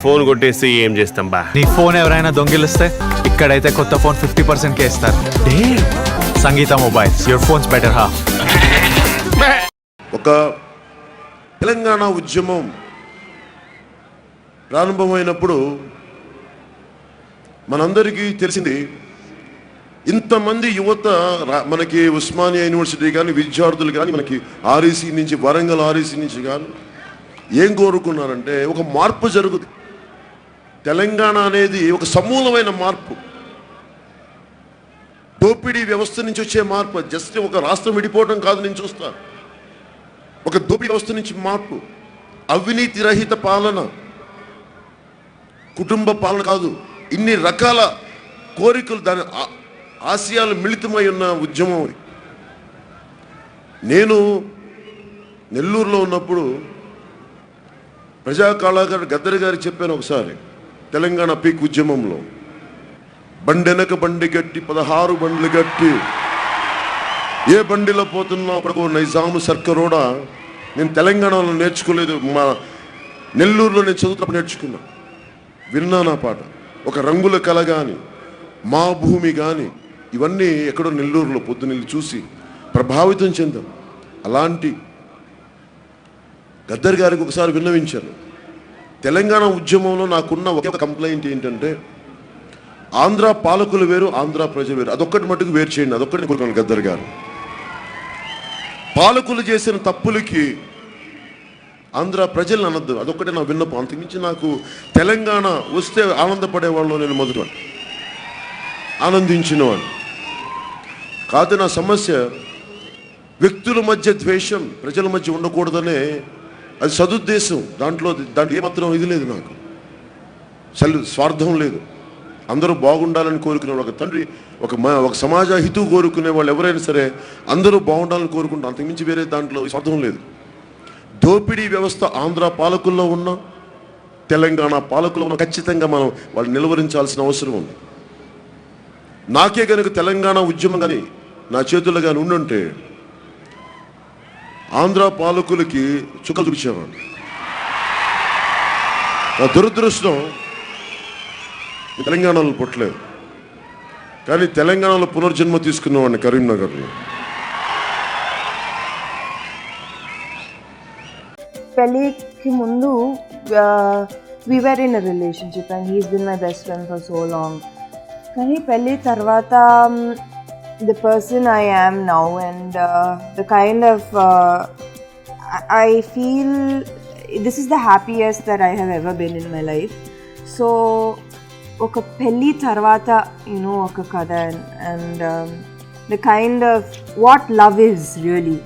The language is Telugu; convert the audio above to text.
ఫోన్ కొట్టేసి ఏం చేస్తాం బా. నీ ఫోన్ ఎవరైనా దొంగిలిస్తే ఇక్కడైతే కొత్త ఫోన్ 50% కే ఇస్తారు. Sangeetha mobiles, your phones better half. ఒక తెలంగాణ ఉద్యమం ప్రారంభమైనప్పుడు మనందరికీ తెలిసింది, ఇంతమంది యువత మనకి ఉస్మానియా యూనివర్సిటీ కానీ విద్యార్థులు కానీ మనకి ఆర్ఈసీ నుంచి వరంగల్ ఆర్ఈసీ నుంచి కానీ ఏం కోరుకున్నారంటే ఒక మార్పు జరుగుతుంది. తెలంగాణ అనేది ఒక సమూలమైన మార్పు, దోపిడీ వ్యవస్థ నుంచి వచ్చే మార్పు. జస్ట్ ఒక రాష్ట్రం విడిపోవడం కాదు నేను చూస్తాను, ఒక దోపిడీ వ్యవస్థ నుంచి మార్పు, అవినీతి రహిత పాలన, కుటుంబ పాలన కాదు, ఇన్ని రకాల కోరికలు, దాని ఆశయాలు మిళితమై ఉన్న ఉద్యమం. నేను నెల్లూరులో ఉన్నప్పుడు ప్రజా కళాకారుడు గద్దర్ గారికి చెప్పాను ఒకసారి, తెలంగాణ పీక్ ఉద్యమంలో, బండెనక బండి గట్టి 16 బండ్లు గట్టి ఏ బండిలో పోతున్నా అప్పుడు నైజాము సర్కరోడా నేను తెలంగాణలో నేర్చుకోలేదు, మా నెల్లూరులో నేను చదువుతున్నప్పుడు నేర్చుకున్నా, విన్నాను ఆ పాట. ఒక రంగుల కళ కానీ, మా భూమి కానీ, ఇవన్నీ ఎక్కడో నెల్లూరులో పొద్దున్నెళ్ళి చూసి ప్రభావితం చెందాం. అలాంటి గద్దర్ గారికి ఒకసారి విన్నవించాను. తెలంగాణ ఉద్యమంలో నాకున్న ఒకే ఒక కంప్లైంట్ ఏంటంటే, ఆంధ్ర పాలకులు వేరు, ఆంధ్ర ప్రజలు వేరు, అదొక్కటి మటుకు వేరు చేయండి, అదొక్కటి కోరుకున్నాను గద్దర్ గారు. పాలకులు చేసిన తప్పులకి ఆంధ్ర ప్రజలు అనద్దు, అదొక్కటే నా విన్నపం. అంతకుమించి నాకు తెలంగాణ వస్తే ఆనందపడేవాళ్ళు, నేను మొదట ఆనందించినవాడిని కాదు. నా సమస్య వ్యక్తుల మధ్య ద్వేషం ప్రజల మధ్య ఉండకూడదనే, అది సదుద్దేశం. దాంట్లో ఏమాత్రం ఇది లేదు, నాకు స్వార్థం లేదు. అందరూ బాగుండాలని కోరుకునే ఒక తండ్రి, ఒక సమాజ హితు కోరుకునే వాళ్ళు ఎవరైనా సరే అందరూ బాగుండాలని కోరుకుంటారు, అంతకుమించి వేరే దాంట్లో స్వార్థం లేదు. దోపిడీ వ్యవస్థ ఆంధ్ర పాలకుల్లో ఉన్న, తెలంగాణ పాలకుల్లో ఉన్న, ఖచ్చితంగా మనం వాళ్ళు నిలువరించాల్సిన అవసరం ఉంది. నాకే కనుక తెలంగాణ ఉద్యమం కానీ నా చేతుల్లో కానీ ఉండుంటే ఆంధ్ర పాలకులకి చుక్కలు చూపించేవాడు. నా దురదృష్టం తెలంగాణలో పుట్టలేదు, కానీ తెలంగాణలో పునర్జన్మ తీసుకున్నవాడిని కరీంనగర్లో. పెళ్ళికి ముందు we were in a relationship and he's been my best friend for so long. కానీ పెళ్ళి తర్వాత the person I am now and the kind of I feel this is the happiest that I have ever been in my life. So ఒక పెళ్ళి తర్వాత ఒక కథ and the kind of what love is really.